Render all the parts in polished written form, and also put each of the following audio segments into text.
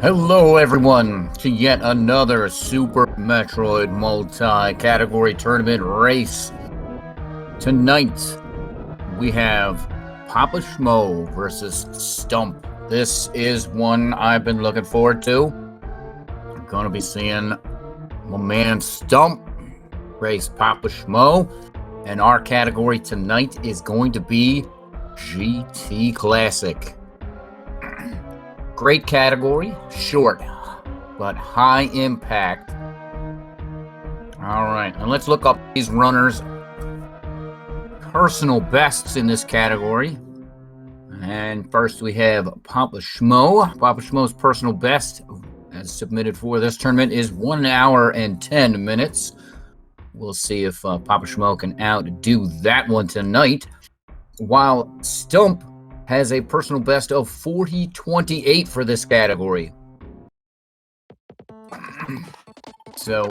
Hello everyone to yet another Super Metroid multi-category tournament race. Tonight we have PapaSchmo versus Stump. This is one I've been looking forward to. I'm going to be seeing my man Stump race PapaSchmo, and our category tonight is going to be GT Classic. Great category, short, but high impact. All right, and let's look up these runners' personal bests in this category. And first we have PapaSchmo. PapaSchmo's personal best, as submitted for this tournament, is 1 hour and 10 minutes. We'll see if PapaSchmo can outdo that one tonight. While Stump has a personal best of 40:28 for this category. So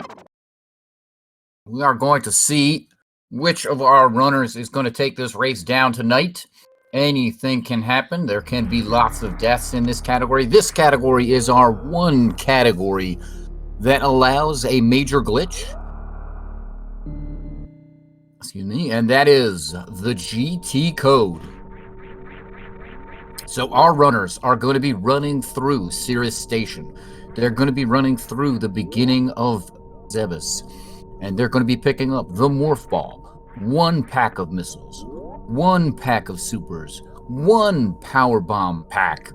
we are going to see which of our runners is going to take this race down tonight. Anything can happen. There can be lots of deaths in this category. This category is our one category that allows a major glitch. Excuse me, and that is the GT code. So our runners are going to be running through Cirrus Station. They're going to be running through the beginning of Zebus. And they're going to be picking up the Morph Ball, 1 pack of missiles, 1 pack of supers, 1 power bomb pack,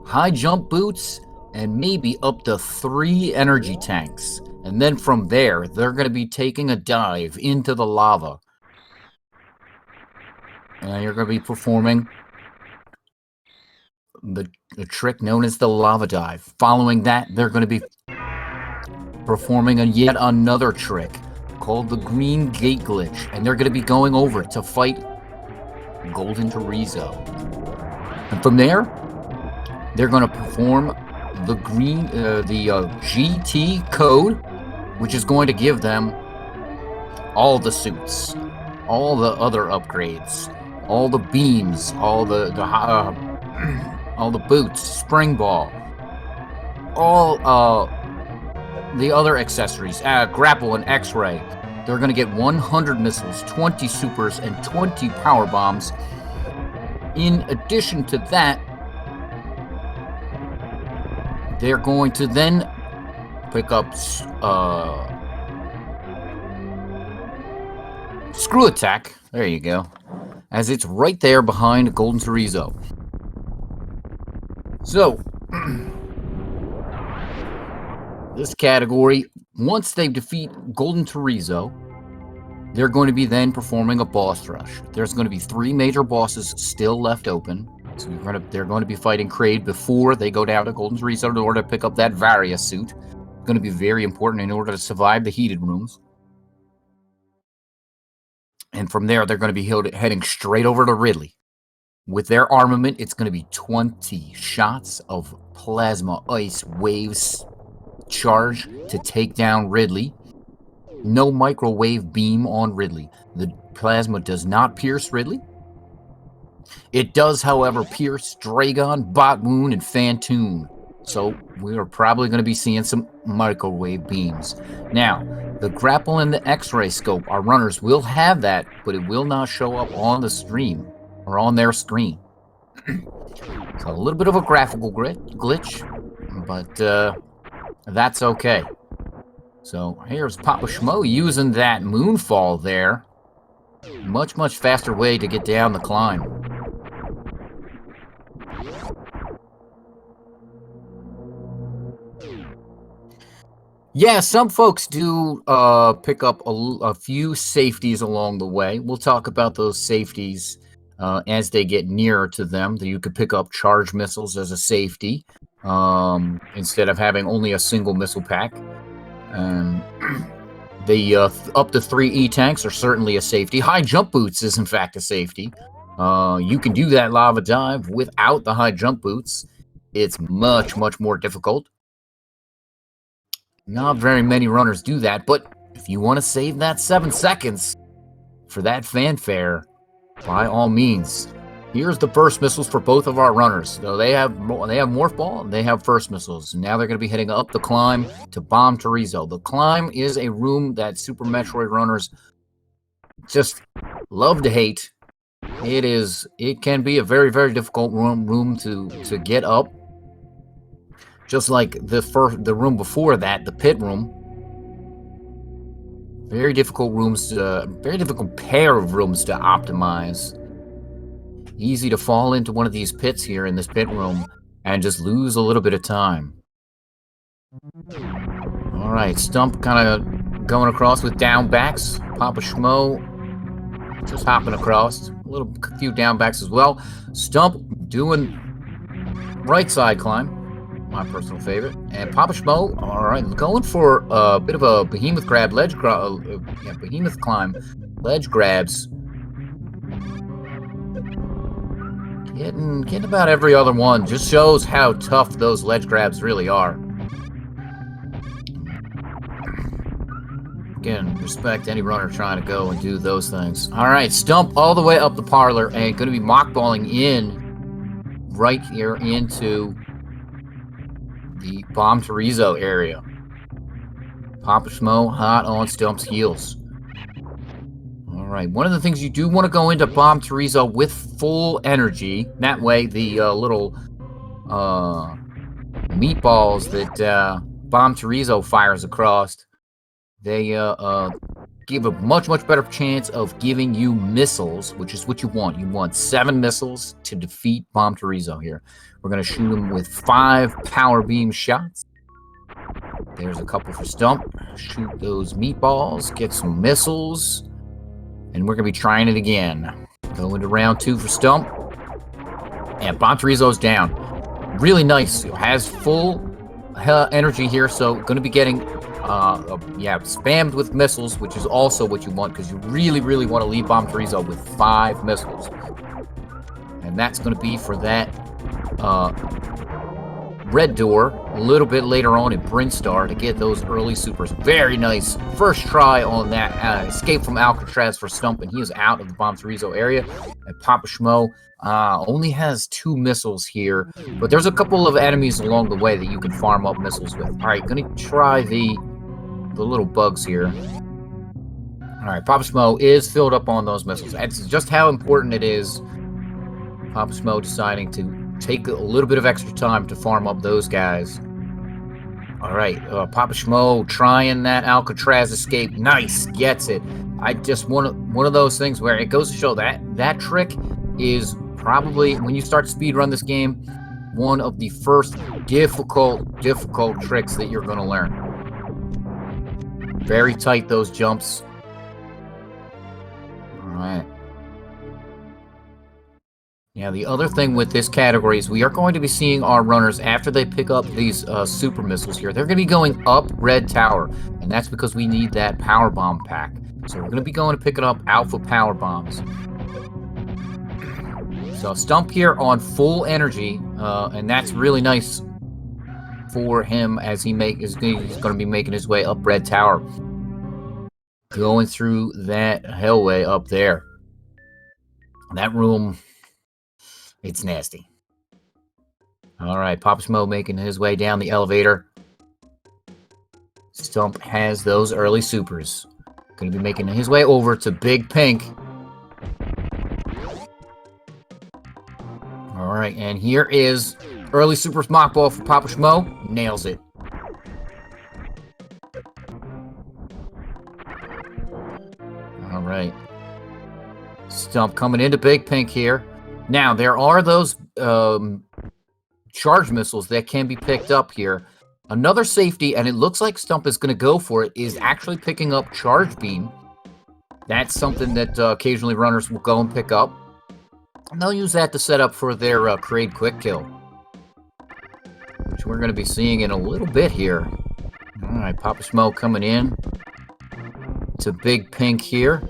high jump boots, and maybe up to 3 energy tanks. And then from there, they're going to be taking a dive into the lava. And you're going to be performing the trick known as the lava dive. Following that, they're going to be performing yet another trick called the green gate glitch, and they're going to be going over it to fight Golden Chorizo. And from there, they're going to perform the GT code, which is going to give them all the suits, all the other upgrades, all the beams, all the boots, spring ball, all the other accessories, grapple and x-ray. They're going to get 100 missiles, 20 supers, and 20 power bombs. In addition to that, they're going to then pick up Screw Attack. There you go. As it's right there behind Golden Chorizo. So, this category, once they defeat Golden Chorizo, they're going to be then performing a boss rush. There's going to be 3 major bosses still left open. So they're going to be fighting Kraid before they go down to Golden Chorizo in order to pick up that Varia suit. It's going to be very important in order to survive the heated rooms. And from there, they're going to be heading straight over to Ridley. With their armament, it's going to be 20 shots of plasma ice waves charge to take down Ridley. No microwave beam on Ridley. The plasma does not pierce Ridley. It does, however, pierce Dragon, Botwoon, and Phantoon. So we are probably going to be seeing some microwave beams. Now, the grapple and the x-ray scope, our runners will have that, but it will not show up on the stream or on their screen. So a little bit of a graphical glitch, but that's okay. So here's PapaSchmo using that moonfall there. Much faster way to get down the climb. Yeah, some folks do pick up a few safeties along the way. We'll talk about those safeties as they get nearer to them. You could pick up charge missiles as a safety instead of having only a single missile pack. The up to 3 E-tanks are certainly a safety. High jump boots is in fact a safety. You can do that lava dive without the high jump boots. It's much more difficult. Not very many runners do that, but if you want to save that 7 seconds for that fanfare, by all means, Here's the burst missiles for both of our runners. So they have morph ball and they have first missiles. And now they're going to be heading up the climb to Bomb Torizo. The climb is a room that Super Metroid runners just love to hate. It can be a very, very difficult room to get up. Just like the room before that, the pit room. Very difficult rooms, very difficult pair of rooms to optimize. Easy to fall into one of these pits here in this pit room and just lose a little bit of time. All right, Stump kind of going across with down backs. PapaSchmo just hopping across. A few down backs as well. Stump doing right side climb. My personal favorite. And PapaSchmo, all right, going for a bit of a behemoth grab, behemoth climb, ledge grabs. Getting about every other one. Just shows how tough those ledge grabs really are. Again, respect any runner trying to go and do those things. All right, Stump all the way up the parlor and going to be mockballing in right here into the Bomb Torizo area. PapaSchmo hot on Stump's heels. All right, one of the things you do want to go into Bomb Torizo with full energy. That way, the little meatballs that Bomb Torizo fires across, they give a much, much better chance of giving you missiles, which is what you want. You want 7 missiles to defeat Bomb Torizo here. We're going to shoot him with 5 power beam shots. There's a couple for Stump. Shoot those meatballs, get some missiles, and we're going to be trying it again. Go into round 2 for Stump. And Bomb Torizo's down. Really nice. Has full energy here, so going to be getting spammed with missiles, which is also what you want because you really, really want to leave Bomb Torizo with 5 missiles. And that's going to be for that red door a little bit later on in Brinstar to get those early supers. Very nice first try on that escape from Alcatraz for Stump, and he is out of the Bomb Torizo area. And PapaSchmo only has 2 missiles here, but there's a couple of enemies along the way that you can farm up missiles with. All right, gonna try the little bugs here. All right, PapaSchmo is filled up on those missiles. That's just how important it is. PapaSchmo deciding to take a little bit of extra time to farm up those guys. All right, PapaSchmo trying that Alcatraz escape. Nice, gets it. I just one of those things where it goes to show that trick is probably, when you start to speedrun this game, one of the first difficult tricks that you're going to learn. Very tight, those jumps. All right. Now, the other thing with this category is we are going to be seeing our runners, after they pick up these super missiles here, they're going to be going up Red Tower, and that's because we need that power bomb pack. So we're going to be going to pick it up Alpha Power Bombs. So Stump here on full energy, and that's really nice for him as he's going to be making his way up Red Tower. Going through that hellway up there. That room, it's nasty. All right, PapaSchmo making his way down the elevator. Stump has those early supers. Going to be making his way over to Big Pink. All right, and here is early supers mockball for PapaSchmo. Nails it. All right. Stump coming into Big Pink here. Now, there are those charge missiles that can be picked up here. Another safety, and it looks like Stump is going to go for it, is actually picking up Charge Beam. That's something that occasionally runners will go and pick up. And they'll use that to set up for their Create Quick Kill, which we're going to be seeing in a little bit here. All right, PapaSchmo coming in to Big Pink here.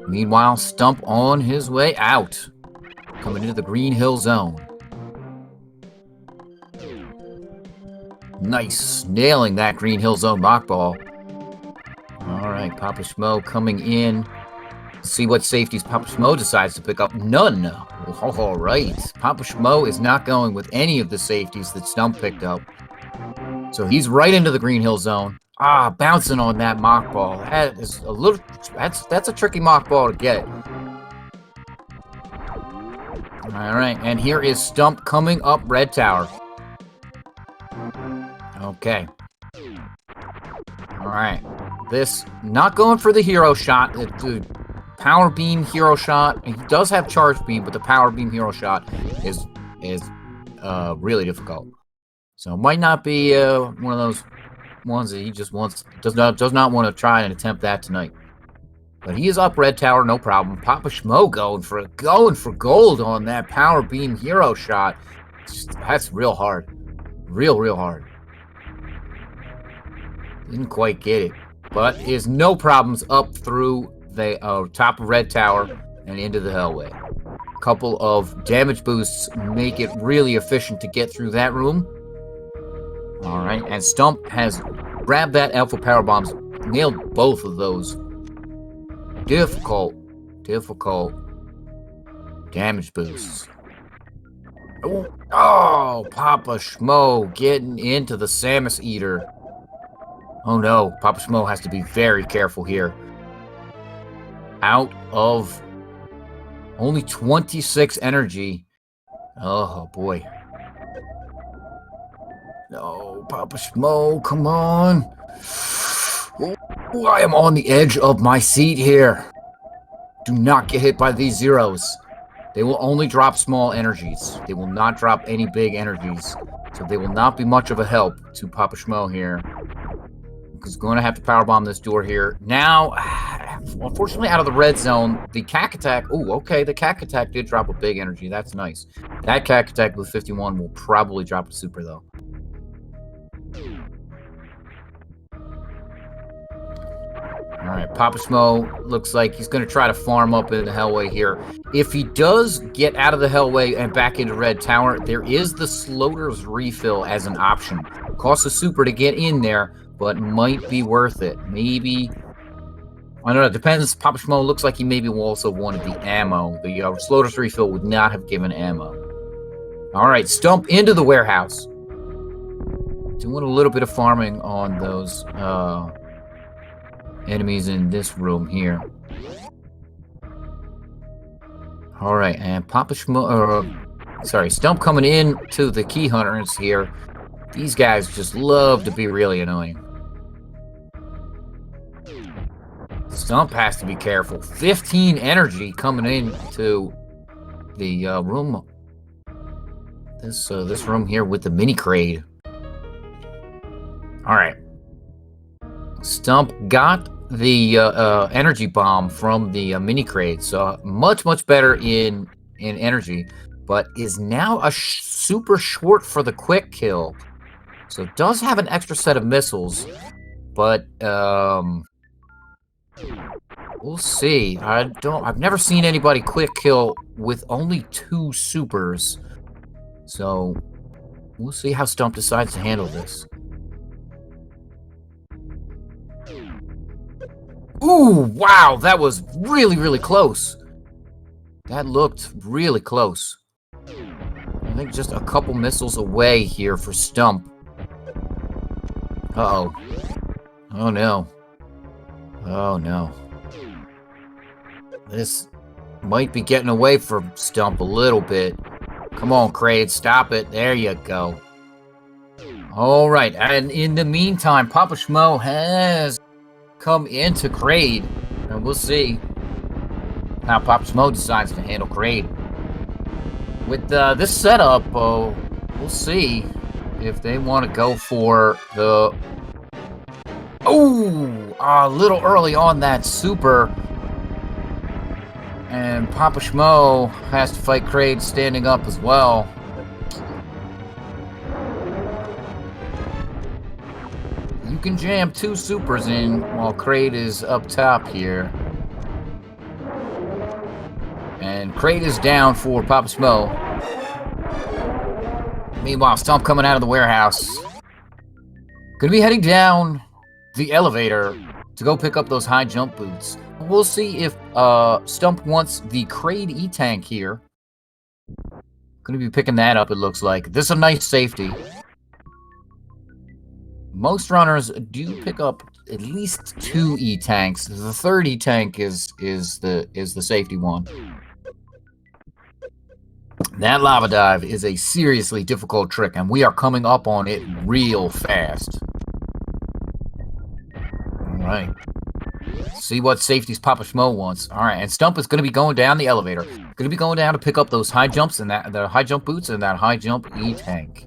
Meanwhile, Stump on his way out, coming into the Green Hill Zone. Nice, nailing that Green Hill Zone mockball. All right, PapaSchmo coming in. See what safeties PapaSchmo decides to pick up. None All right. PapaSchmo is not going with any of the safeties that Stump picked up. So he's right into the green hill zone. Bouncing on that mock ball. That is a little. That's a tricky mock ball to get. All right, and here is Stump coming up red tower. Okay. All right. This not going for the hero shot. The power beam hero shot. He does have charge beam, but the power beam hero shot is really difficult. So it might not be one of those ones that he just does not want to try and attempt that tonight. But he is up red tower, no problem. PapaSchmo going for gold on that power beam hero shot. That's real hard, real hard. Didn't quite get it, but is no problems up through the top of red tower and into the hellway. A couple of damage boosts make it really efficient to get through that room. All right, and Stump has grabbed that alpha power bombs, nailed both of those. Difficult damage boosts. Oh, PapaSchmo getting into the Samus Eater. Oh no, PapaSchmo has to be very careful here. Out of only 26 energy. Oh boy. No, PapaSchmo, come on. Ooh, I am on the edge of my seat here. Do not get hit by these zeros. They will only drop small energies. They will not drop any big energies. So they will not be much of a help to PapaSchmo here. He's going to have to powerbomb this door here. Now, unfortunately, out of the red zone, the Cack Attack. Oh, okay, the Cack Attack did drop a big energy. That's nice. That Cack Attack with 51 will probably drop a super, though. All right, PapaSchmo looks like he's going to try to farm up in the hellway here. If he does get out of the hellway and back into red tower, there is the Sloater's refill as an option. Costs a super to get in there, but might be worth it. Maybe, I don't know, it depends. PapaSchmo looks like he maybe also wanted the ammo. The Sloater's refill would not have given ammo. All right, Stump into the warehouse. Doing a little bit of farming on those enemies in this room here. All right, and Stump coming in to the key hunters here. These guys just love to be really annoying. Stump has to be careful. 15 energy coming into the room. This room here with the mini crate. All right. Stump got the energy bomb from the mini crate, so much better in energy, but is now a super short for the quick kill. So it does have an extra set of missiles, but we'll see. I've never seen anybody quick kill with only 2 supers. So we'll see how Stump decides to handle this. Ooh, wow, that was really close. That looked really close. I think just a couple missiles away here for Stump. Uh-oh. Oh, no. Oh, no. This might be getting away from Stump a little bit. Come on, Kraid, stop it. There you go. All right, and in the meantime, PapaSchmo has come into Kraid, and we'll see how PapaSchmo decides to handle Kraid. With this setup, we'll see if they want to go for the... Oh, a little early on that super. And PapaSchmo has to fight Kraid standing up as well. You can jam 2 supers in while Kraid is up top here. And Kraid is down for PapaSchmo. Meanwhile, Stump coming out of the warehouse. Gonna be heading down the elevator to go pick up those high jump boots. We'll see if Stump wants the Kraid E-Tank here, Gonna be picking that up, it looks like. This is a nice safety. Most runners do pick up at least 2 E-tanks. The third E-tank is the safety one. That lava dive is a seriously difficult trick, and we are coming up on it real fast. Alright. See what safeties PapaSchmo wants. Alright, and Stump is going to be going down the elevator. Going to be going down to pick up those high jumps and the high jump boots and that high jump E-tank.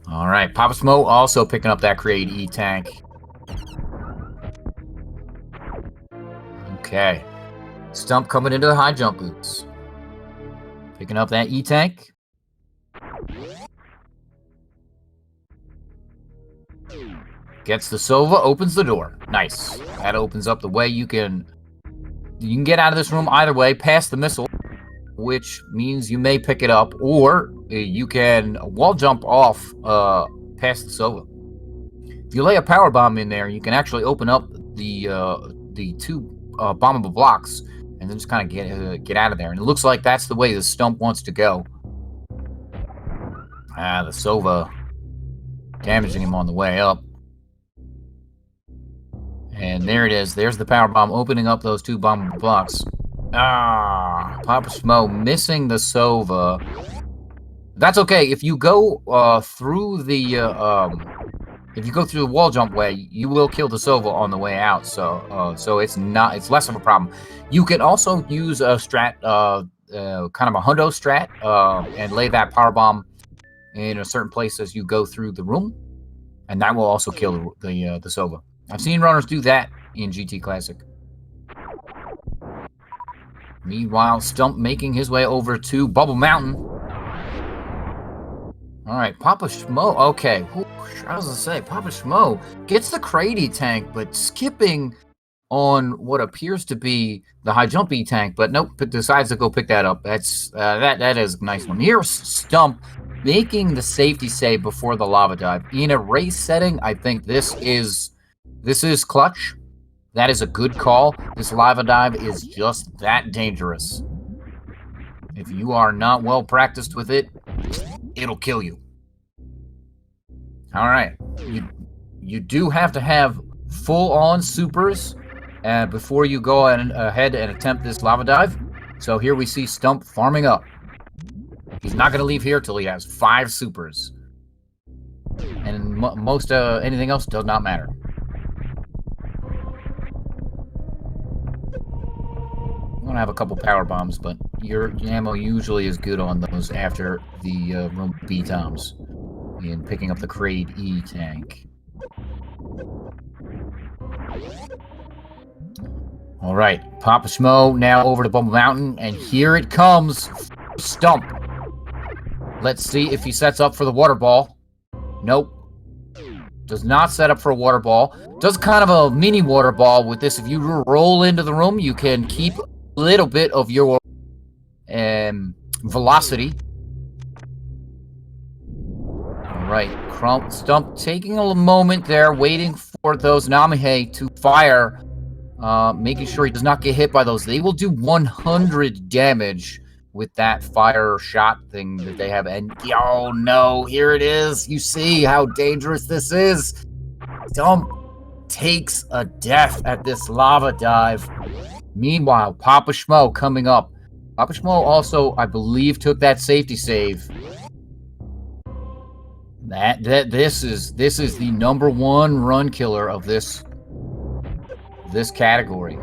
Alright, PapaSchmo also picking up that Create E-tank. Okay. Stump coming into the high jump boots. Picking up that E-tank. Gets the Sova, opens the door. Nice. That opens up the way you can get out of this room either way, past the missile, which means you may pick it up, or you can wall jump off past the Sova. If you lay a power bomb in there, you can actually open up the 2 bombable blocks, and then just kind of get out of there. And it looks like that's the way the Stump wants to go. The Sova damaging him on the way up. And there it is. There's the power bomb opening up those 2 bombable blocks. PapaSchmo missing the Sova. That's okay. If you go through the wall jump way, you will kill the Sova on the way out. So it's less of a problem. You can also use a strat, kind of a hundo strat, and lay that power bomb in a certain place as you go through the room, and that will also kill the Sova. I've seen runners do that in GT Classic. Meanwhile, Stump making his way over to Bubble Mountain. Alright, PapaSchmo. Okay. I was gonna say, PapaSchmo gets the Crady tank, but skipping on what appears to be the high jumpy tank, but nope, decides to go pick that up. That's that is a nice one. Here's Stump making the safety save before the lava dive. In a race setting, I think this is clutch. That is a good call. This lava dive is just that dangerous. If you are not well practiced with it, it'll kill you. Alright. You do have to have full-on supers before you go ahead and attempt this lava dive. So here we see Stump farming up. He's not going to leave here till he has 5 supers. And most anything else does not matter. I'm gonna have a couple power bombs, but your ammo usually is good on those after the room B toms in picking up the Crade E tank. All right, PapaSchmo now over to Bubble Mountain, and here it comes, Stump. Let's see if he sets up for the water ball. Nope. Does not set up for a water ball. Does kind of a mini water ball with this. If you roll into the room, you can keep little bit of your velocity. Alright, Stump taking a moment there, waiting for those Namihe to fire, making sure he does not get hit by those. They will do 100 damage with that fire shot thing that they have. And oh no, here it is. You see how dangerous this is. Stump takes a death at this lava dive. Meanwhile, PapaSchmo coming up. PapaSchmo also, I believe, took that safety save. This is the #1 run killer of this category.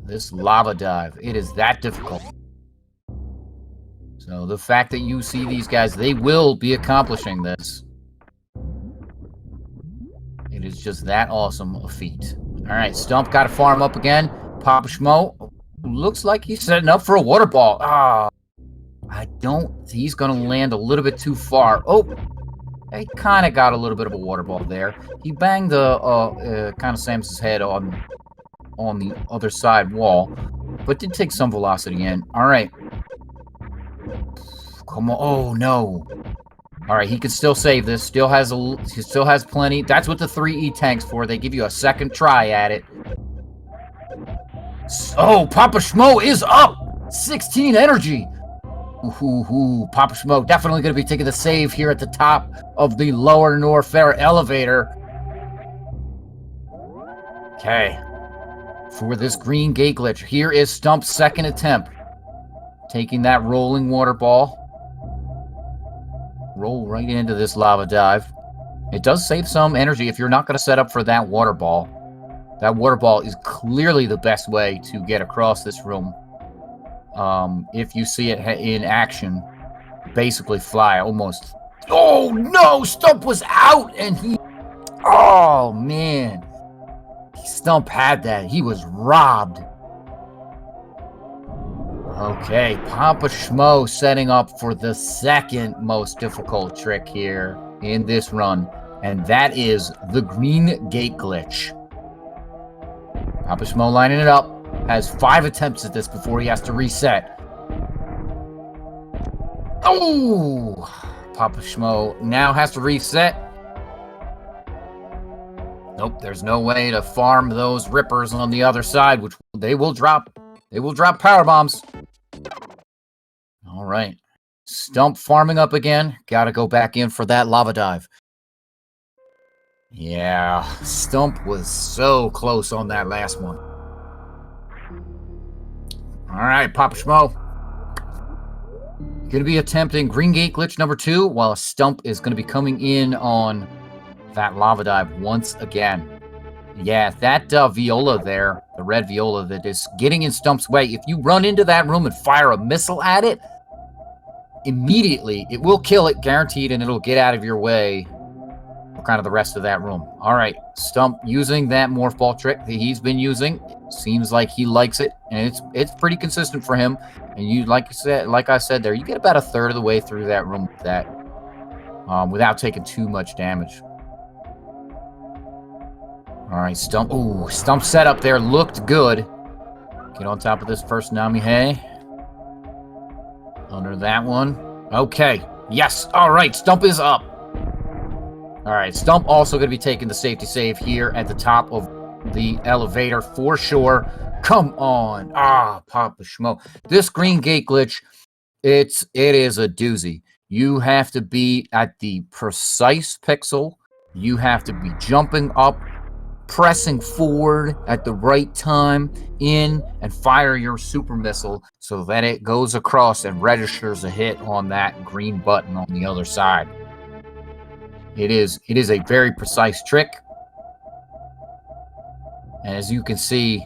This lava dive. It is that difficult. So the fact that you see these guys, they will be accomplishing this. It is just that awesome a feat. Alright, Stump got to farm up again. PapaSchmo looks like he's setting up for a water ball. He's going to land a little bit too far. Oh, he kind of got a little bit of a water ball there. He banged the, kind of slams his head on the other side wall, but did take some velocity in. Alright. Come on. Oh, no. All right, he can still save this. He still has plenty. That's what the 3E tank's for. They give you a second try at it. Oh, PapaSchmo is up! 16 energy! Ooh, PapaSchmo definitely going to be taking the save here at the top of the lower Norfair elevator. Okay. For this green gate glitch, here is Stump's second attempt. Taking that rolling water ball. Roll right into this lava dive. It does save some energy if you're not going to set up for that water ball. That water ball is clearly the best way to get across this room. If you see it in action, basically fly almost. Oh no! Stump was out and he. Oh man. Stump had that. He was robbed. Okay, PapaSchmo setting up for the second most difficult trick here in this run, and that is the green gate glitch. PapaSchmo lining it up, has 5 attempts at this before he has to reset. Oh! PapaSchmo now has to reset. Nope, there's no way to farm those rippers on the other side, which they will drop. They will drop power bombs. All right. Stump farming up again. Got to go back in for that lava dive. Yeah, Stump was so close on that last one. All right, PapaSchmo. Going to be attempting green gate glitch number 2, while Stump is going to be coming in on that lava dive once again. Yeah, that viola there, the red viola that is getting in Stump's way, if you run into that room and fire a missile at it, immediately it will kill it, guaranteed, and it'll get out of your way for kind of the rest of that room. All right, Stump using that morph ball trick that he's been using. Seems like he likes it, and it's pretty consistent for him. And you, like I said there, you get about a third of the way through that room with that, without taking too much damage. All right, Stump. Ooh, Stump setup there looked good. Get on top of this first Namihe. Under that one. Okay. Yes. All right, Stump is up. All right, Stump also going to be taking the safety save here at the top of the elevator for sure. Come on. PapaSchmo. This green gate glitch, it is a doozy. You have to be at the precise pixel. You have to be jumping up, pressing forward at the right time, in, and fire your super missile so that it goes across and registers a hit on that green button on the other side. It is a very precise trick. And as you can see,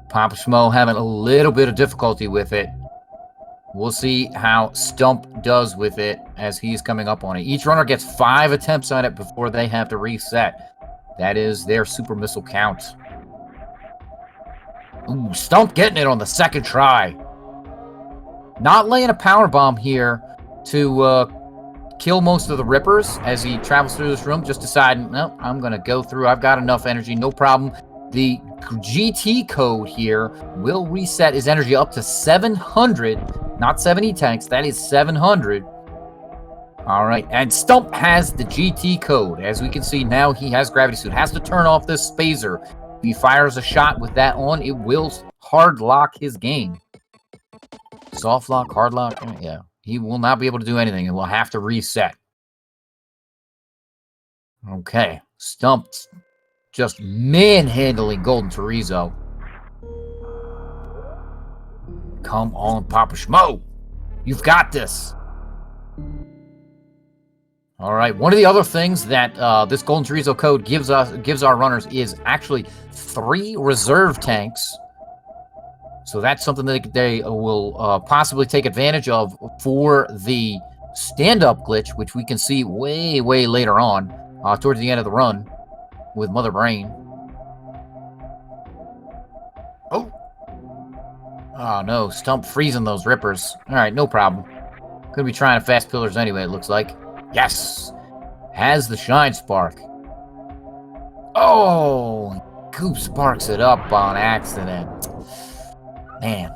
PapaSchmo having a little bit of difficulty with it. We'll see how Stump does with it as he's coming up on it. Each runner gets 5 attempts on it before they have to reset. That is their super missile count. Ooh, Stump getting it on the second try. Not laying a power bomb here to kill most of the rippers as he travels through this room. Just deciding, no, I'm going to go through. I've got enough energy, no problem. The GT code here will reset his energy up to 700, not 70 tanks. That is 700. All right, and Stump has the GT code. As we can see now, he has gravity suit. Has to turn off this phaser. If he fires a shot with that on, it will hard lock his game. Soft lock, hard lock, yeah. He will not be able to do anything and will have to reset. Okay, Stump just manhandling Golden Chorizo. Come on, PapaSchmo. You've got this. All right, one of the other things that this Golden Chorizo code gives our runners is actually 3 reserve tanks. So that's something that they will possibly take advantage of for the stand-up glitch, which we can see way, way later on, towards the end of the run with Mother Brain. Oh no, Stump freezing those rippers. All right, no problem. Gonna be trying to fast pillars anyway, it looks like. Yes! Has the Shine Spark. Oh! Coop sparks it up on accident. Man.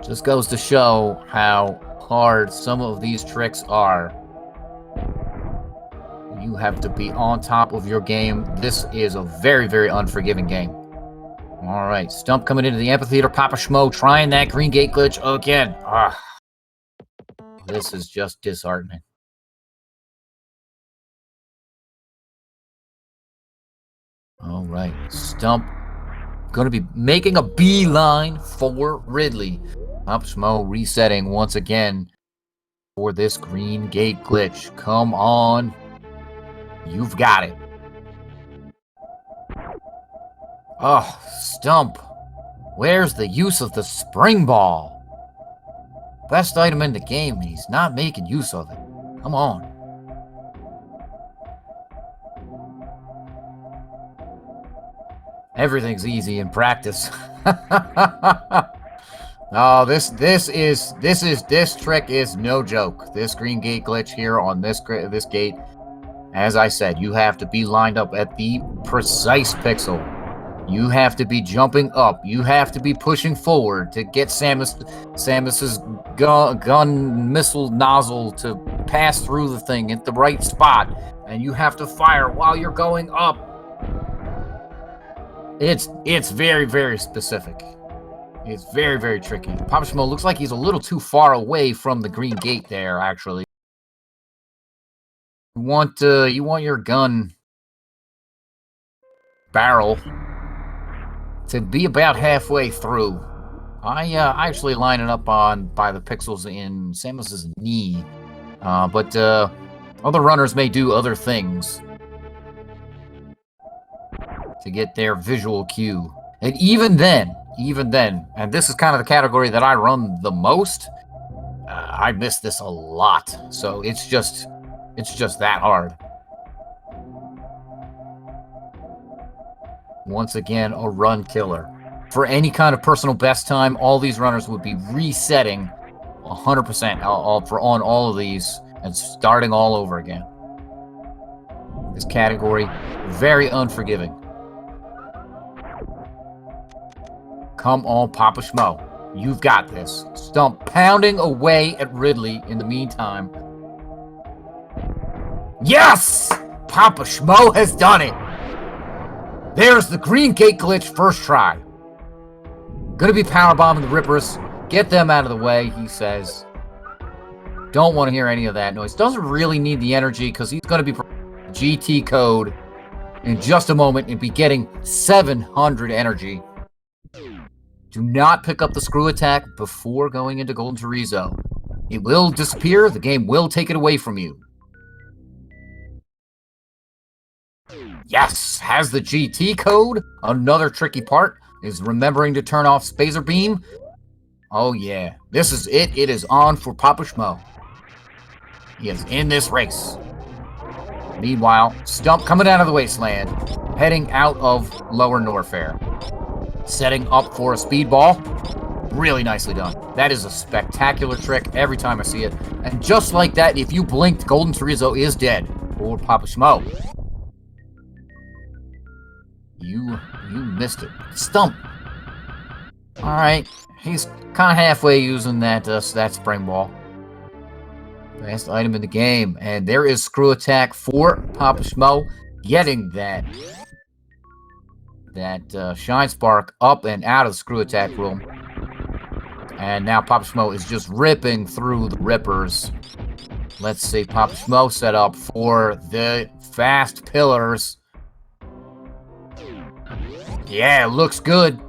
Just goes to show how hard some of these tricks are. You have to be on top of your game. This is a very, very unforgiving game. All right, Stump coming into the amphitheater. PapaSchmo trying that green gate glitch again. This is just disheartening. All right, Stump going to be making a beeline for Ridley. PapaSchmo resetting once again for this green gate glitch. Come on. You've got it. Oh, Stump. Where's the use of the spring ball? Best item in the game, and he's not making use of it. Come on. Everything's easy in practice. Oh, this trick is no joke. This green gate glitch here on this gate, as I said, you have to be lined up at the precise pixel. You have to be jumping up. You have to be pushing forward to get Samus's gun missile nozzle to pass through the thing at the right spot, and you have to fire while you're going up. It's very, very specific. It's very, very tricky. PapaSchmo looks like he's a little too far away from the green gate there, actually. You want your gun barrel to be about halfway through. I actually line it up by the pixels in Samus's knee, but other runners may do other things to get their visual cue. And even then, and this is kind of the category that I run the most, I miss this a lot. So it's just that hard. Once again, a run killer. For any kind of personal best time, all these runners would be resetting 100% on all of these and starting all over again. This category, very unforgiving. Come on, PapaSchmo. You've got this. Stump pounding away at Ridley in the meantime. Yes! PapaSchmo has done it! There's the green gate glitch first try. Gonna be powerbombing the Rippers. Get them out of the way, he says. Don't want to hear any of that noise. Doesn't really need the energy because he's gonna be GT code in just a moment and be getting 700 energy. Do not pick up the screw attack before going into Golden Chorizo. It will disappear. The game will take it away from you. Yes, has the GT code. Another tricky part is remembering to turn off Spacer Beam. Oh yeah, this is it. It is on for PapaSchmo. He is in this race. Meanwhile, Stump coming out of the wasteland, heading out of Lower Norfair. Setting up for a speedball. Really nicely done. That is a spectacular trick every time I see it. And just like that, if you blinked, Golden Chorizo is dead for PapaSchmo. You missed it. Stump. All right, he's kind of halfway using that spring ball. Best item in the game, and there is screw attack for PapaSchmo, getting that shine spark up and out of the screw attack room. And now PapaSchmo is just ripping through the Rippers. Let's see, PapaSchmo set up for the fast pillars. Yeah, looks good.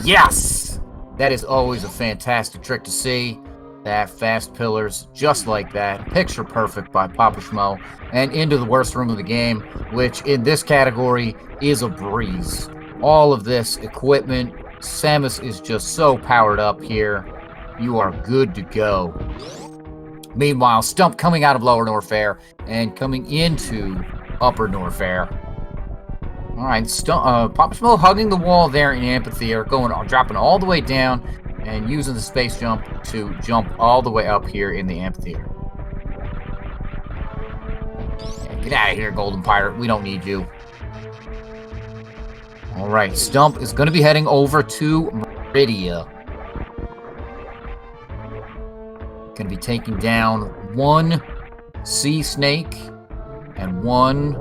Yes! That is always a fantastic trick to see. That fast pillars, just like that. Picture perfect by PapaSchmo. And into the worst room of the game, which in this category is a breeze. All of this equipment, Samus is just so powered up here. You are good to go. Meanwhile, Stump coming out of Lower Norfair and coming into Upper Norfair. All right, PapaSchmo hugging the wall there in Amphitheater, dropping all the way down and using the space jump to jump all the way up here in the Amphitheater. Yeah, get out of here, Golden Pirate. We don't need you. All right, Stump is going to be heading over to Meridia. Going to be taking down one sea snake and one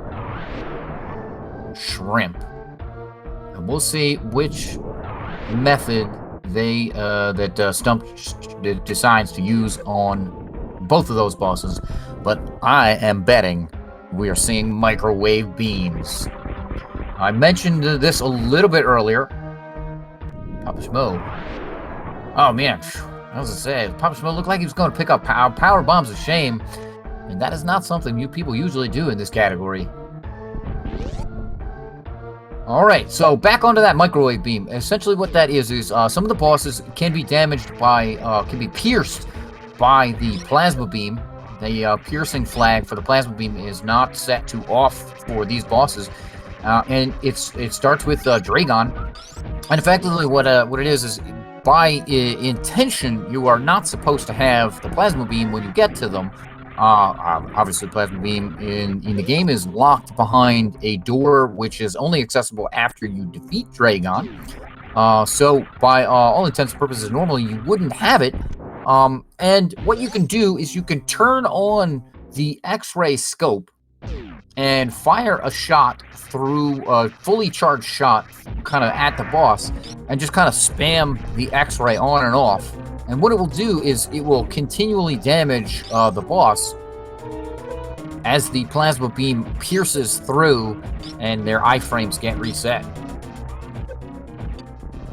shrimp. And we'll see which method Stump decides to use on both of those bosses. But I am betting we are seeing microwave beams. I mentioned this a little bit earlier. PapaSchmo. Oh man, I was gonna say, PapaSchmo looked like he was going to pick up power bombs of shame, and that is not something you people usually do in this category. All right, so back onto that microwave beam. Essentially, what that is some of the bosses can be damaged by, can be pierced by the plasma beam. The piercing flag for the plasma beam is not set to off for these bosses. And it starts with Dragon, and effectively what it is by intention you are not supposed to have the plasma beam when you get to them. Obviously, plasma beam in the game is locked behind a door, which is only accessible after you defeat Dragon. So by all intents and purposes, normally you wouldn't have it. And what you can do is you can turn on the X-ray scope and fire a shot through a fully charged shot kind of at the boss and just kind of spam the X-ray on and off. And what it will do is it will continually damage the boss as the plasma beam pierces through and their iframes get reset.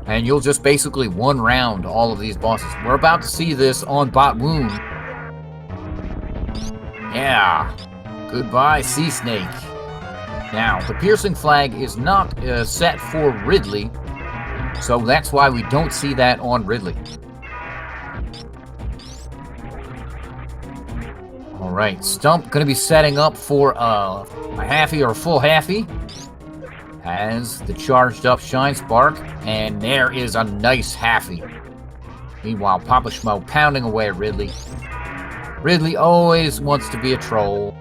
And you'll just basically one-round all of these bosses. We're about to see this on Bot Wound. Yeah. Goodbye, Sea Snake. Now, the piercing flag is not set for Ridley, so that's why we don't see that on Ridley. All right, Stump going to be setting up for a halfie or a full halfie. Has the charged up Shine Spark, and there is a nice halfie. Meanwhile, PapaSchmo pounding away at Ridley. Ridley always wants to be a troll.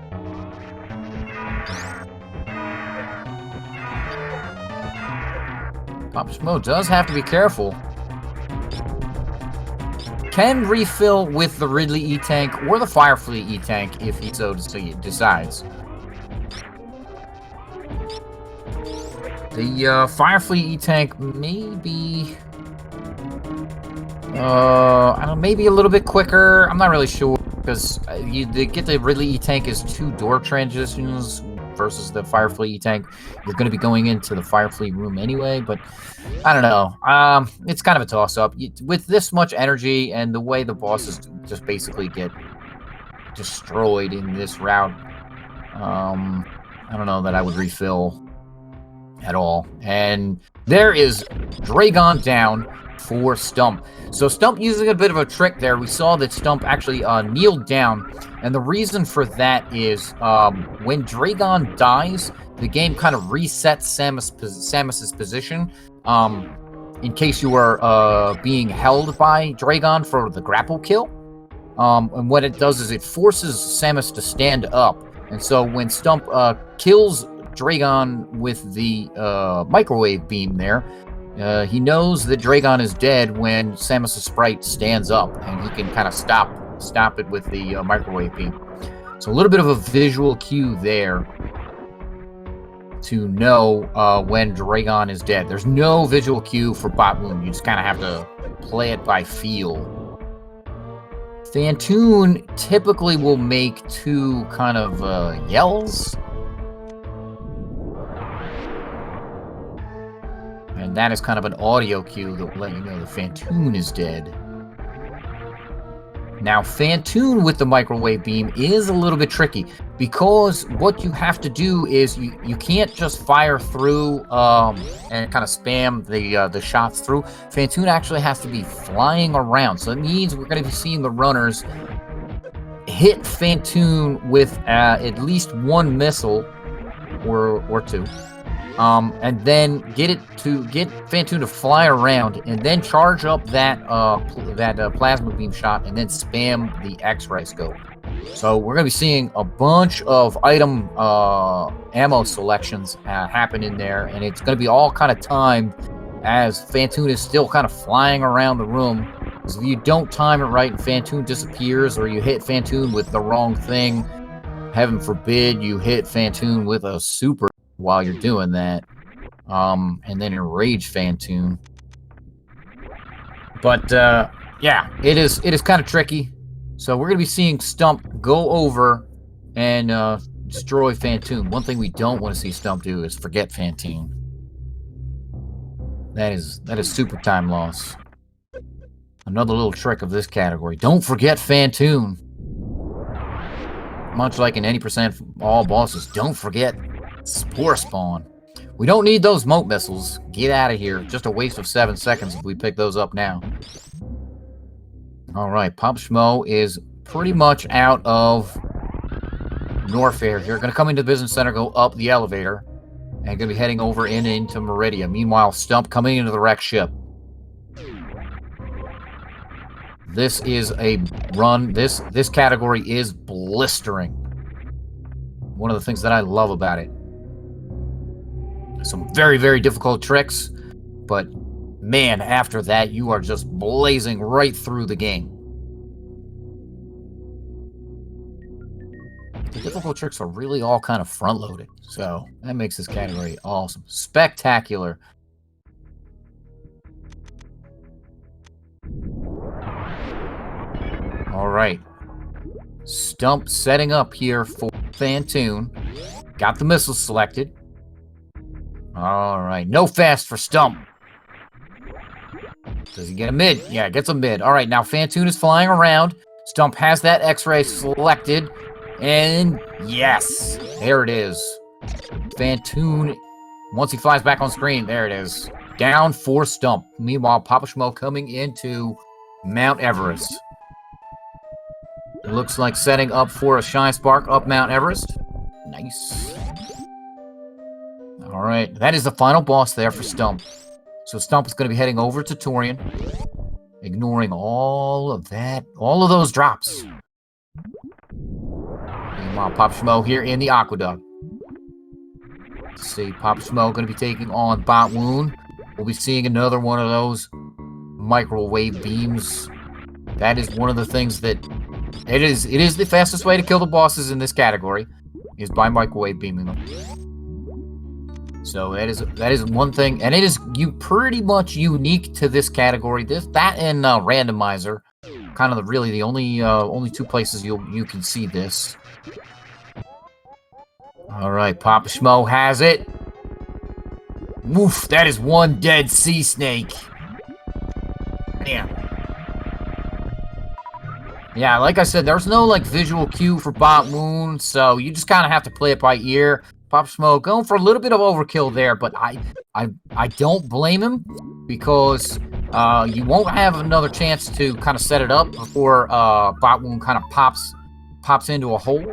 PapaSchmo does have to be careful. Can refill with the Ridley E-Tank or the Firefly E-Tank if he so decides. The Firefly E-Tank may be, I don't know, maybe a little bit quicker. I'm not really sure because you get the Ridley E-Tank as 2 door transitions versus the Firefly E-Tank. You're going to be going into the Firefly room anyway, but I don't know. It's kind of a toss-up. With this much energy and the way the bosses just basically get destroyed in this route, I don't know that I would refill at all. And there is Dragon down for Stump. So Stump using a bit of a trick there. We saw that Stump actually kneeled down, and the reason for that is when Dragon dies, the game kind of resets Samus's position in case you are being held by Dragon for the grapple kill. And what it does is it forces Samus to stand up. And so when Stump kills Dragon with the microwave beam there, he knows that Dragon is dead when Samus' sprite stands up, and he can kind of stop it with the microwave beam. So a little bit of a visual cue there to know when Dragon is dead. There's no visual cue for Bot Wound. You just kind of have to play it by feel. Phantoon typically will make 2 kind of yells. And that is kind of an audio cue that will let you know the Phantoon is dead. Now, Phantoon with the microwave beam is a little bit tricky because what you have to do is you can't just fire through and kind of spam the shots through. Phantoon actually has to be flying around. So it means we're going to be seeing the runners hit Phantoon with at least 1 missile or 2. And then get Phantoon to fly around, and then charge up that plasma beam shot, and then spam the X-ray scope. So we're going to be seeing a bunch of item ammo selections happen in there, and it's going to be all kind of timed as Phantoon is still kind of flying around the room. Because if you don't time it right and Phantoon disappears, or you hit Phantoon with the wrong thing, heaven forbid you hit Phantoon with a super while you're doing that, and then enrage Phantoon. But yeah, it is kind of tricky. So we're going to be seeing Stump go over and destroy Phantoon. One thing we don't want to see Stump do is forget Phantoon. That is super time loss. Another little trick of this category. Don't forget Phantoon. Much like in 80% all bosses, don't forget Spore Spawn. We don't need those moat missiles. Get out of here. Just a waste of 7 seconds if we pick those up now. Alright, PapaSchmo is pretty much out of Norfair here. Going to come into the business center, go up the elevator, and going to be heading over into Meridia. Meanwhile, Stump coming into the wreck ship. This is a run. This category is blistering. One of the things that I love about it. Some very, very difficult tricks, but man, after that, you are just blazing right through the game. The difficult tricks are really all kind of front-loaded, so that makes this category awesome. Spectacular. All right. Stump setting up here for Phantoon. Got the missiles selected. All right. No fast for Stump. Does he get a mid? Yeah, gets a mid. All right, now Phantoon is flying around. Stump has that X-ray selected. And yes, there it is. Phantoon, once he flies back on screen, there it is. Down for Stump. Meanwhile, PapaSchmo coming into Mount Everest. It looks like setting up for a Shine Spark up Mount Everest. Nice. All right, that is the final boss there for Stump. So Stump is going to be heading over to Torian, ignoring all of those drops. Meanwhile, PapaSchmo here in the Aqueduct. Let's see, PapaSchmo going to be taking on Bot Wound. We'll be seeing another one of those microwave beams. That is one of the things that it is the fastest way to kill the bosses in this category, is by microwave beaming them. So that is one thing, and it is pretty much unique to this category. That and randomizer, kind of really the only two places you can see this. All right, PapaSchmo has it. Woof! That is one dead sea snake. Damn. Yeah, like I said, there's no like visual cue for Bot Moon, so you just kind of have to play it by ear. PapaSchmo going for a little bit of overkill there, but I don't blame him, because you won't have another chance to kind of set it up before Bot Wound kind of pops into a hole,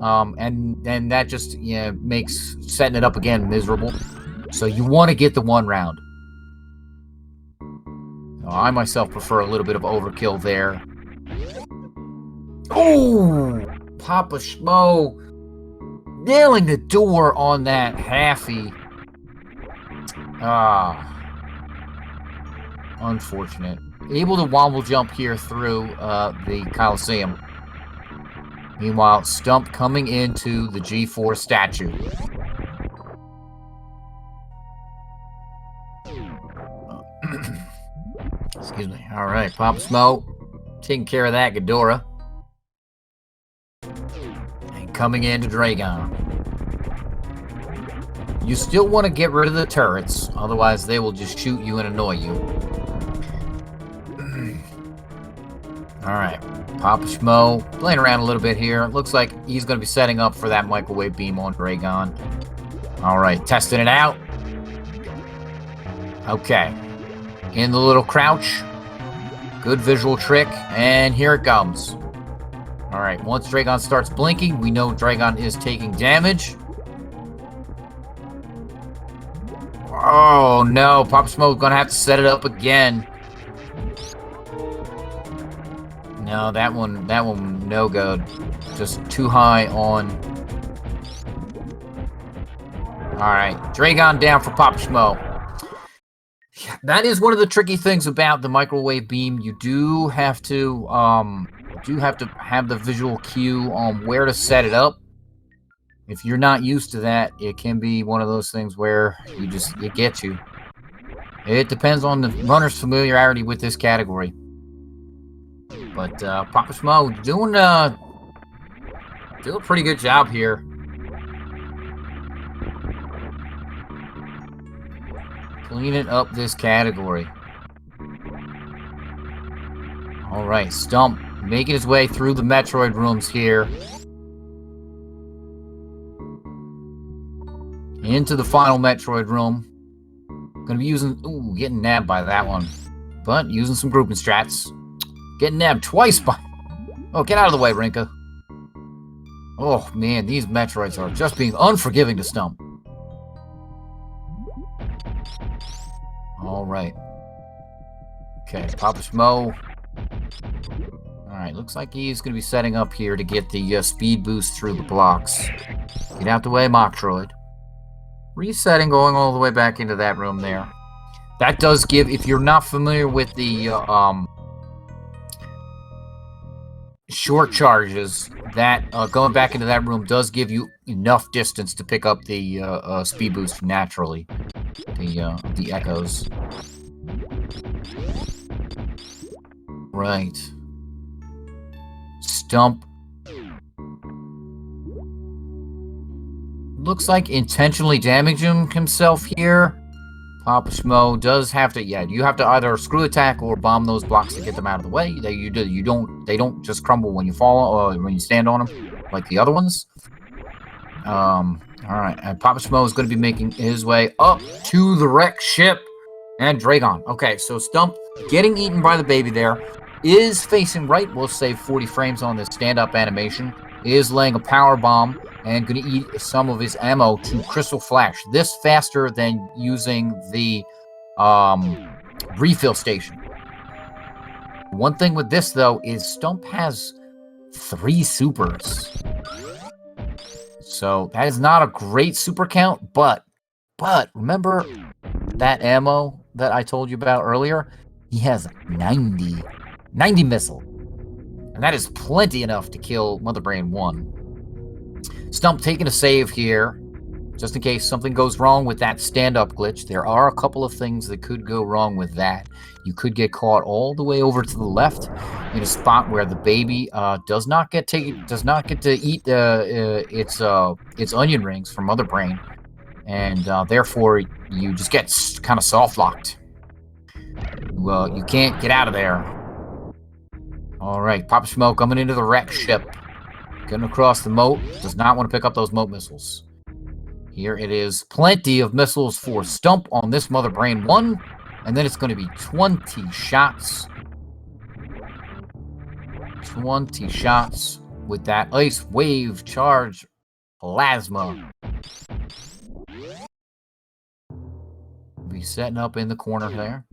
and then that just makes setting it up again miserable. So you want to get the one round. I myself prefer a little bit of overkill there. Oh, PapaSchmo nailing the door on that halfie. Unfortunate. Able to wobble jump here through the Coliseum. Meanwhile, Stump coming into the G4 statue. Excuse me. All right, PapaSchmo taking care of that Ghidorah. And coming into Dragon. You still want to get rid of the turrets, otherwise they will just shoot you and annoy you. Alright, PapaSchmo playing around a little bit here. Looks like he's going to be setting up for that microwave beam on Dragon. Alright, testing it out. Okay. In the little crouch. Good visual trick, and here it comes. Alright, once Dragon starts blinking, we know Dragon is taking damage. Oh no, PapaSchmo gonna have to set it up again. No, that one, no good. Just too high on. Alright, Dragon down for PapaSchmo. That is one of the tricky things about the microwave beam. You do have to have the visual cue on where to set it up. If you're not used to that, it can be one of those things where it gets you. It depends on the runner's familiarity with this category. But PapaSchmo doing a pretty good job here. Cleaning up this category. Alright, Stump making his way through the Metroid rooms here. Into the final Metroid room. Gonna be using... Ooh, getting nabbed by that one. But using some grouping strats. Getting nabbed twice by... Oh, get out of the way, Rinka. Oh, man, these Metroids are just being unforgiving to Stump. Alright. Okay, PapaSchmo. Alright, looks like he's going to be setting up here to get the speed boost through the blocks. Get out the way, Metroid. Resetting, going all the way back into that room there. That does give, if you're not familiar with the short charges, that going back into that room does give you enough distance to pick up the speed boost naturally. The echoes. Right. Stump. Looks like intentionally damaging himself here. PapaSchmo does have to, yeah, you have to either screw attack or bomb those blocks to get them out of the way. They don't just crumble when you fall or when you stand on them like the other ones. All right, and PapaSchmo is going to be making his way up to the wreck ship and Dragon. Okay, so Stump getting eaten by the baby there is facing right. We'll save 40 frames on this stand-up animation. Is laying a power bomb and going to eat some of his ammo to Crystal Flash. This faster than using the refill station. One thing with this, though, is Stump has 3 supers. So that is not a great super count, but remember that ammo that I told you about earlier? He has 90 missile. And that is plenty enough to kill Mother Brain 1. Stump taking a save here, just in case something goes wrong with that stand-up glitch. There are a couple of things that could go wrong with that. You could get caught all the way over to the left in a spot where the baby does not get to eat its onion rings from Mother Brain, and therefore you just get kind of soft locked. Well, you can't get out of there. All right, PapaSchmo coming into the wreck ship, getting across the moat. Does not want to pick up those moat missiles. Here it is, plenty of missiles for Stump on this Mother Brain 1. And then it's going to be 20 shots. 20 shots with that ice wave charge plasma. Be setting up in the corner there.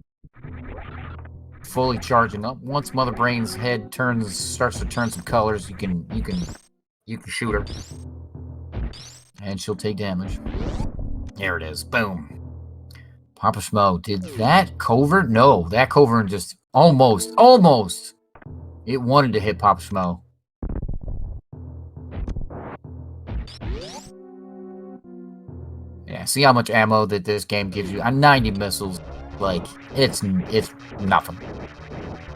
Fully charging up. Once Mother Brain's head starts to turn some colors, you can shoot her. And she'll take damage. There it is. Boom. PapaSchmo, did that covert? No, that covert just almost. It wanted to hit PapaSchmo. Yeah, see how much ammo that this game gives you? 90 missiles, like, it's nothing.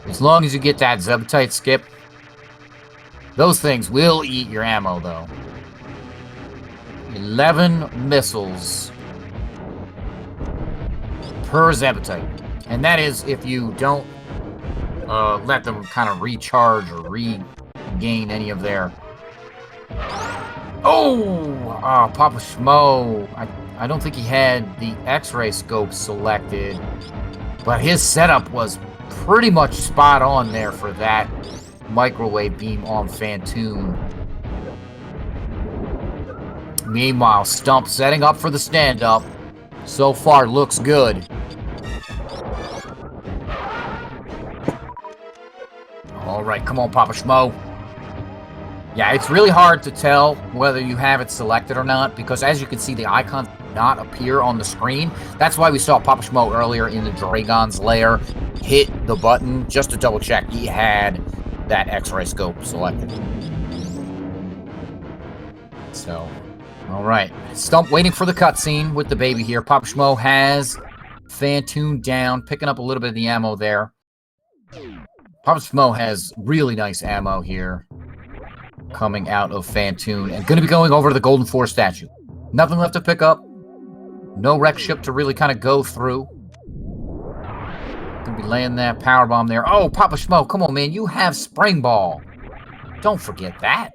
As long as you get that Zebutite skip, those things will eat your ammo, though. 11 missiles per Zebutite. And that is if you don't let them kind of recharge or regain any of their... PapaSchmo. I don't think he had the X-ray scope selected, but his setup was pretty much spot on there for that microwave beam on Phantoon. Meanwhile, Stump setting up for the stand-up. So far, looks good. All right, come on, PapaSchmo. Yeah, it's really hard to tell whether you have it selected or not, because as you can see, the icons do not appear on the screen. That's why we saw PapaSchmo earlier in the Dragon's Lair hit the button just to double check he had that X-ray scope selected. So, all right. Stump waiting for the cutscene with the baby here. PapaSchmo has Fantoon down, picking up a little bit of the ammo there. PapaSchmo has really nice ammo here coming out of Fantoon, and going to be going over to the Golden 4 statue. Nothing left to pick up. No wreck ship to really kind of go through. Going to be laying that power bomb there. Oh, PapaSchmo, come on, man. You have Spring Ball. Don't forget that.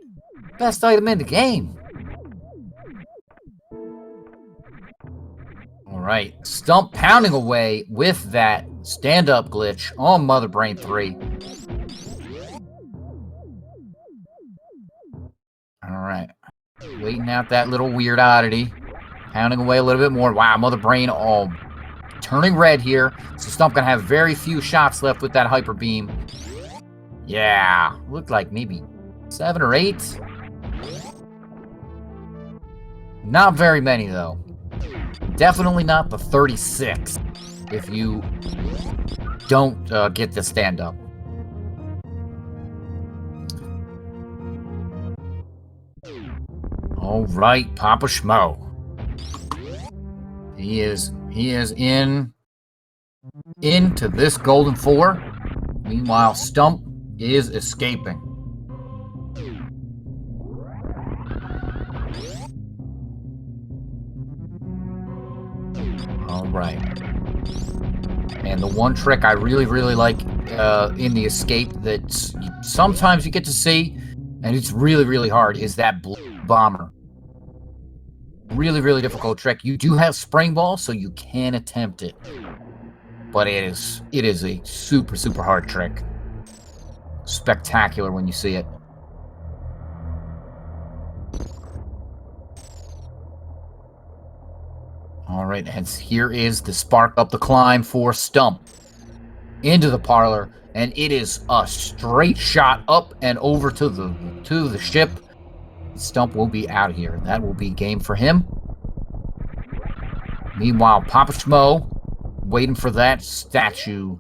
Best item in the game. All right. Stump pounding away with that stand-up glitch on Mother Brain 3. All right. Waiting out that little weird oddity. Pounding away a little bit more. Wow, Mother Brain all turning red here. So Stump going to have very few shots left with that Hyper Beam. Yeah. Looked like maybe 7 or 8. Not very many, though. Definitely not the 36 if you don't get the stand-up. All right, PapaSchmo. He is into this Golden 4. Meanwhile, Stump is escaping. All right. And the one trick I really, really like in the escape that sometimes you get to see, and it's really, really hard, is that blue bomber. Really, really difficult trick. You do have Spring Ball, so you can attempt it. But it is a super, super hard trick. Spectacular when you see it. All right, and here is the spark up the climb for Stump. Into the parlor, and it is a straight shot up and over to the ship. Stump will be out of here. That will be game for him. Meanwhile, PapaSchmo waiting for that statue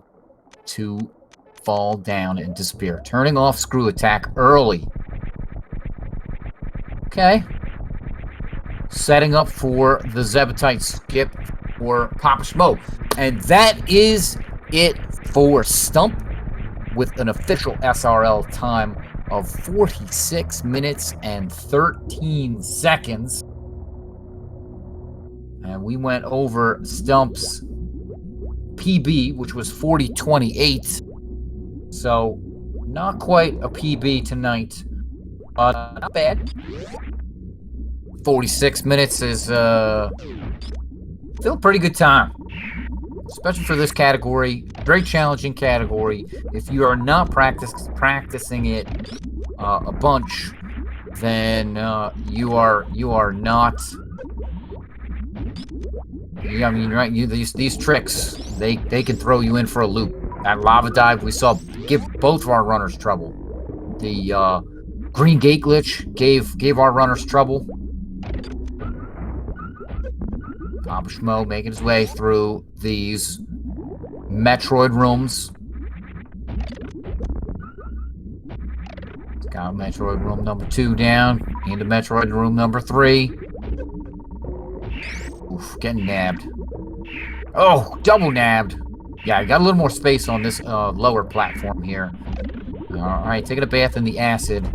to fall down and disappear. Turning off screw attack early. Okay. Setting up for the Zebetite skip for PapaSchmo. And that is it for Stump with an official SRL time of 46 minutes and 13 seconds. And we went over Stump's PB, which was 40:28. So, not quite a PB tonight. Not bad. 46 minutes is still a pretty good time. Especially for this category. Very challenging category. If you are not practicing it a bunch, then you are not. Yeah, I mean, right? These tricks, they can throw you in for a loop. That lava dive we saw give both of our runners trouble. The green gate glitch gave our runners trouble. PapaSchmo making his way through these Metroid rooms. Got Metroid room number 2 down. Into Metroid room number 3. Oof, getting nabbed. Oh, double nabbed. Yeah, I got a little more space on this lower platform here. Alright, taking a bath in the acid.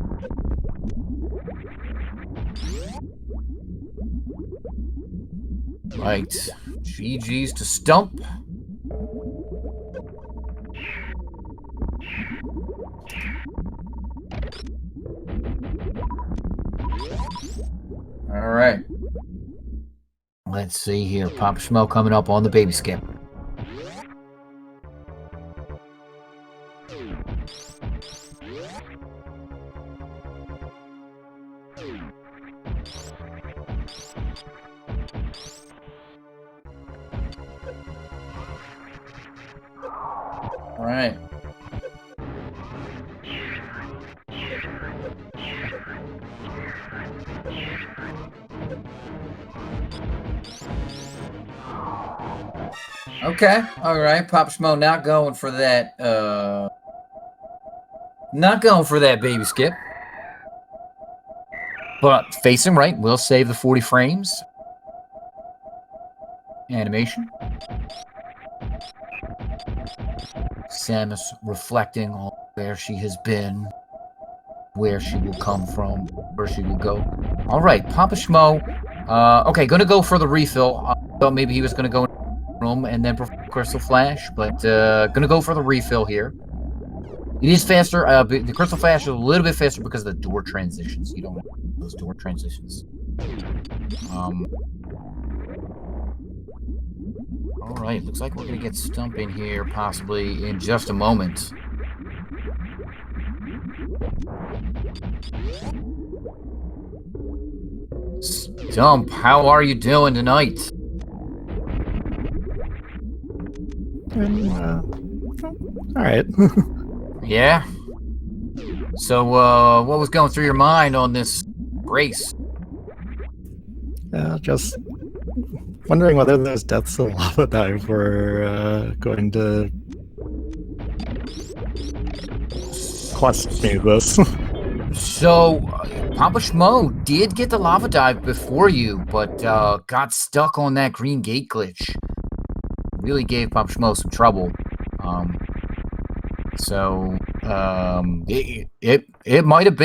Right. GG's to Stump. Alright. Let's see here. PapaSchmo coming up on the baby skip. All right. Okay, all right. PapaSchmo not going for that. Not going for that baby skip. But facing right, we'll save the 40 frames. Animation. Samus reflecting on where she has been, where she will come from, where she will go. All right, PapaSchmo. Okay, gonna go for the refill. Thought maybe he was gonna go in the room and then Crystal Flash, but gonna go for the refill here. It is faster. The Crystal Flash is a little bit faster because of the door transitions. You don't want those door transitions. All right, looks like we're gonna get Stump in here possibly in just a moment. Stump, how are you doing tonight? All right. Yeah? So, what was going through your mind on this race? Just wondering whether those deaths in lava dive were going to cost me this. So, PapaSchmo did get the lava dive before you, but got stuck on that green gate glitch. Really gave PapaSchmo some trouble. It might have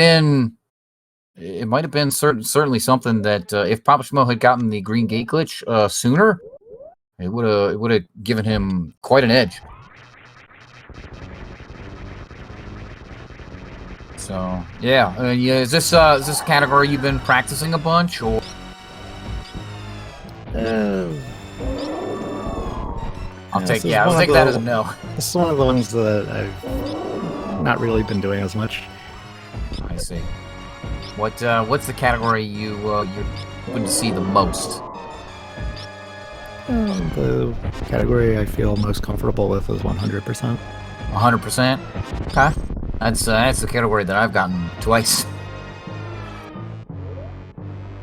been certainly something that if PapaSchmo had gotten the green gate glitch sooner, it would have given him quite an edge. So yeah, is this a category you've been practicing a bunch, or? I'll take that as a no. This is one of the ones that I've not really been doing as much. I see. What's the category you're hoping to see the most? The category I feel most comfortable with is 100%. 100%? Okay. That's the category that I've gotten twice.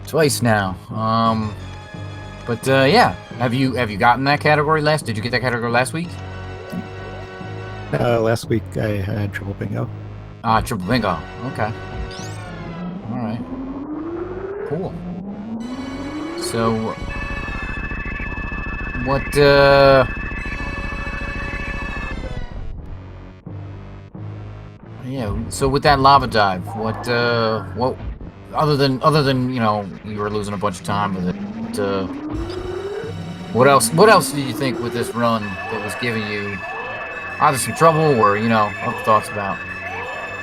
Twice now. But yeah, have you gotten that category last? Did you get that category last week? Last week I had triple bingo. Triple bingo. Okay. All right. Cool. So, what? Yeah. So with that lava dive, what? Other than you were losing a bunch of time with it. What else did you think with this run that was giving you either some trouble or other thoughts about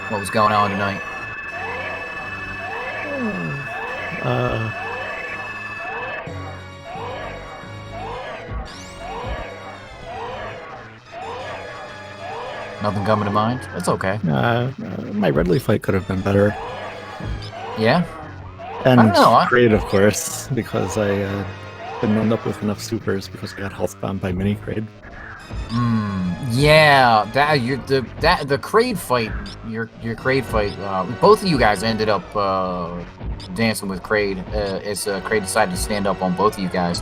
what was going on tonight? Nothing coming to mind? That's okay. My Redley fight could have been better. Yeah? And I don't know. Kraid, of course, because I didn't end up with enough supers because I got health bombed by mini Kraid. Yeah, the Kraid fight, your Kraid fight. Both of you guys ended up dancing with Kraid as Kraid decided to stand up on both of you guys.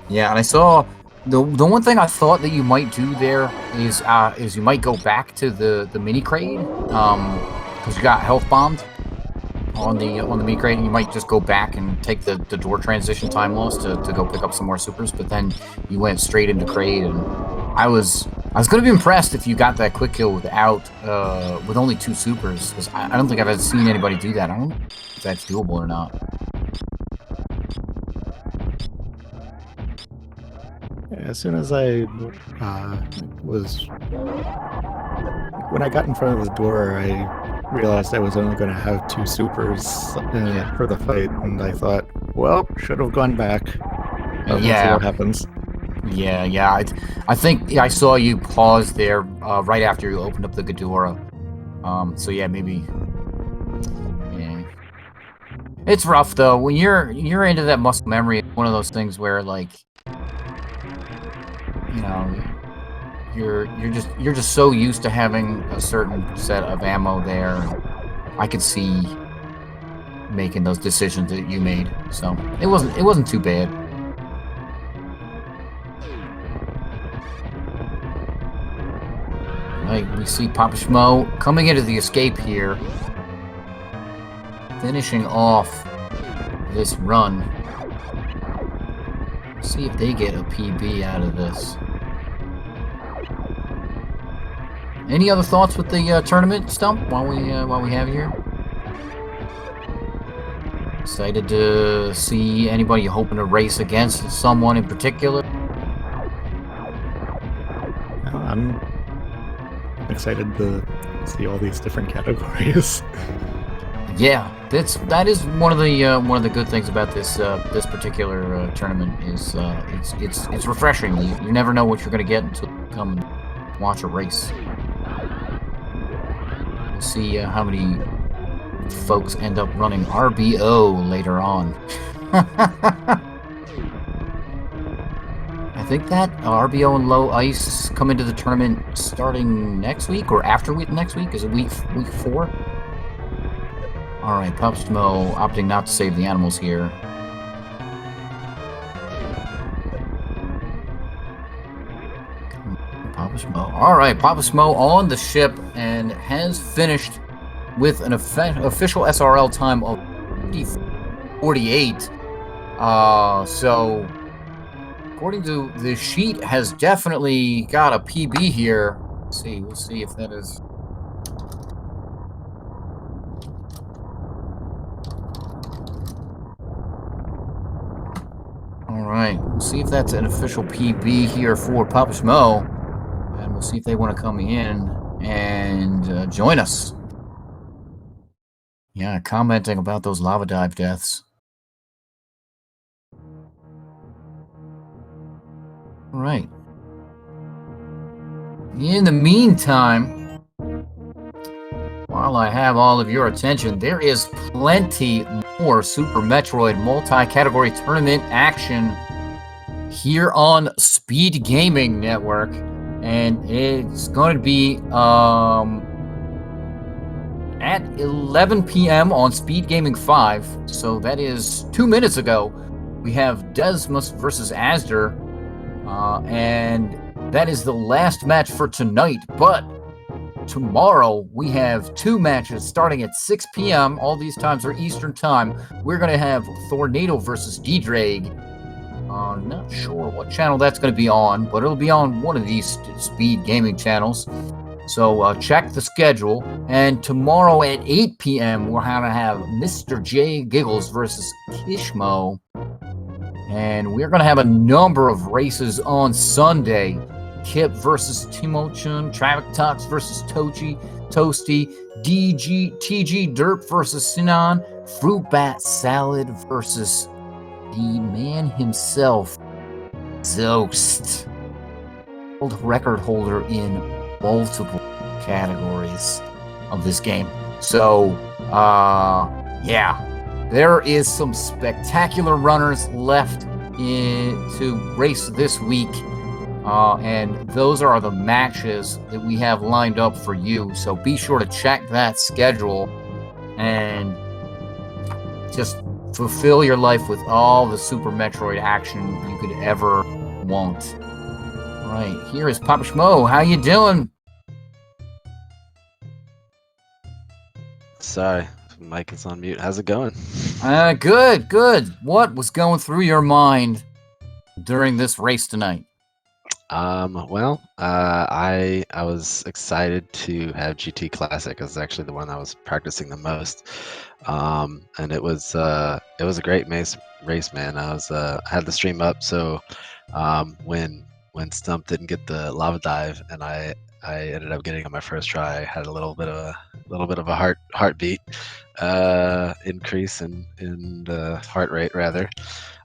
Yeah, and I saw the one thing I thought that you might do there is you might go back to the mini Kraid because you got health bombed on the mini Kraid, and you might just go back and take the door transition time loss to go pick up some more supers. But then you went straight into Kraid, and I was gonna be impressed if you got that quick kill with only 2 supers, because I don't think I've ever seen anybody do that. I don't know if that's doable or not. As soon as I when I got in front of the door, I realized I was only going to have 2 supers for the fight, and I thought, well, should have gone back. But we'll see what happens. Yeah. I think I saw you pause there right after you opened up the Ghidorah. So yeah, maybe. Yeah. It's rough though when you're into that muscle memory. It's one of those things where like, you're just so used to having a certain set of ammo there. I could see making those decisions that you made, so it wasn't too bad. right, we see PapaSchmo coming into the escape here, finishing off this run. Let's see if they get a PB out of this. Any other thoughts with the tournament, Stump? While we have you here, excited to see anybody hoping to race against someone in particular. I'm excited to see all these different categories. Yeah, that is one of the good things about this particular tournament is it's refreshing. You never know what you're gonna get until you come and watch a race. We'll see how many folks end up running RBO later on. I think that RBO and low ice come into the tournament starting next week or after next week. Is it week 4? All right, PapaSchmo opting not to save the animals here. PapaSchmo. All right, PapaSchmo on the ship and has finished with an official SRL time of 48. So according to the sheet, has definitely got a PB here. We'll see if that is. All right, we'll see if that's an official PB here for PapaSchmo, and we'll see if they want to come in and join us. Yeah, commenting about those lava dive deaths. All right. In the meantime, while I have all of your attention, there is plenty more Super Metroid multi-category tournament action here on SpeedGaming Network, and it's going to be at 11 p.m. on SpeedGaming 5. So that is 2 minutes ago. We have Desmos versus Asder, and that is the last match for tonight. But tomorrow we have 2 matches starting at 6 p.m. All these times are Eastern time. We're going to have Tornado versus D-Drag. Not sure what channel that's going to be on, but it'll be on one of these SpeedGaming channels. So check the schedule. And tomorrow at 8 p.m. we're going to have Mr. J Giggles versus Kishmo. And we're going to have a number of races on Sunday. Kip versus Timochun, Traffic Talks versus Toasty, TG Derp versus Sinan, Fruit Bat Salad versus the man himself, Zost, world record holder in multiple categories of this game. So, yeah, there is some spectacular runners left to race this week. And those are the matches that we have lined up for you. So be sure to check that schedule and just fulfill your life with all the Super Metroid action you could ever want. All right, here is PapaSchmo. How you doing? Sorry, mic is on mute. How's it going? Good. What was going through your mind during this race tonight? Well, I was excited to have GT Classic. It was actually the one I was practicing the most, and it was a great race, man. I had the stream up, so when Stump didn't get the lava dive, and I ended up getting on my first try, I had a little bit of a heartbeat increase in heart rate rather,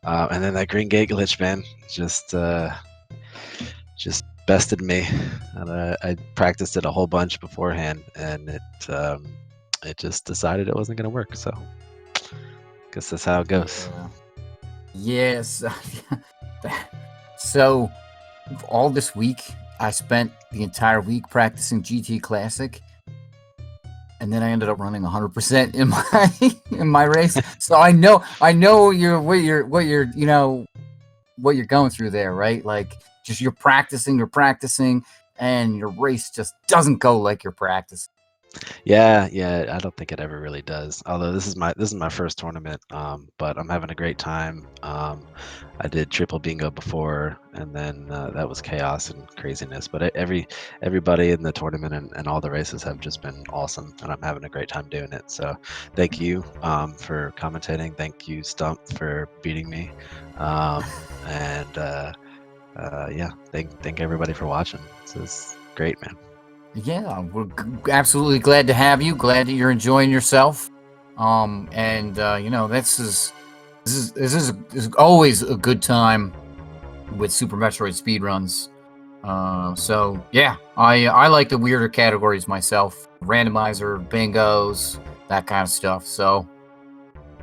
and then that green gate glitch, man, just bested me, and I practiced it a whole bunch beforehand, and it just decided it wasn't going to work. So I guess that's how it goes. Yes. So all this week I spent the entire week practicing GT Classic, and then I ended up running 100% in my race. So I know what you're going through there, right? Like, just you're practicing, and your race just doesn't go like your practice. Yeah, I don't think it ever really does. Although this is my first tournament, but I'm having a great time. I did triple bingo before, and then that was chaos and craziness. But everybody in the tournament and all the races have just been awesome, and I'm having a great time doing it. So thank you for commentating. Thank you, Stump, for beating me, and yeah, thank everybody for watching. This is great, man. Yeah, we're absolutely glad to have you. Glad that you're enjoying yourself. And you know, this is always a good time with Super Metroid speedruns. So yeah, I like the weirder categories myself, randomizer, bingos, that kind of stuff. So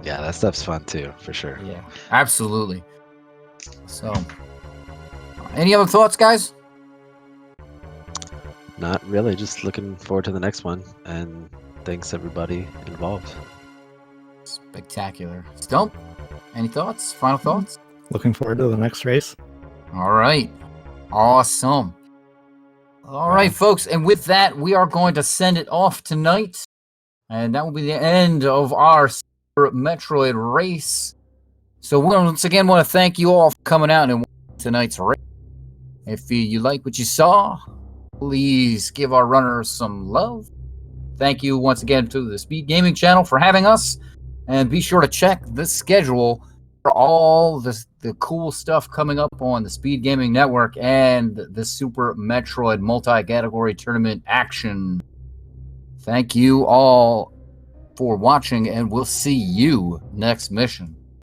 Yeah, that stuff's fun too, for sure. yeah, absolutely. So, any other thoughts, guys? Not really, just looking forward to the next one, and thanks everybody involved. Spectacular. Stump, any thoughts? Final thoughts? Looking forward to the next race. All right. Awesome. All right, folks. And with that, we are going to send it off tonight. And that will be the end of our Super Metroid race. So once again, want to thank you all for coming out and watching tonight's race. If you like what you saw, please give our runners some love. Thank you once again to the Speed Gaming channel for having us. And be sure to check the schedule for all the cool stuff coming up on the Speed Gaming Network and the Super Metroid multi-category tournament action. Thank you all for watching, and we'll see you next mission.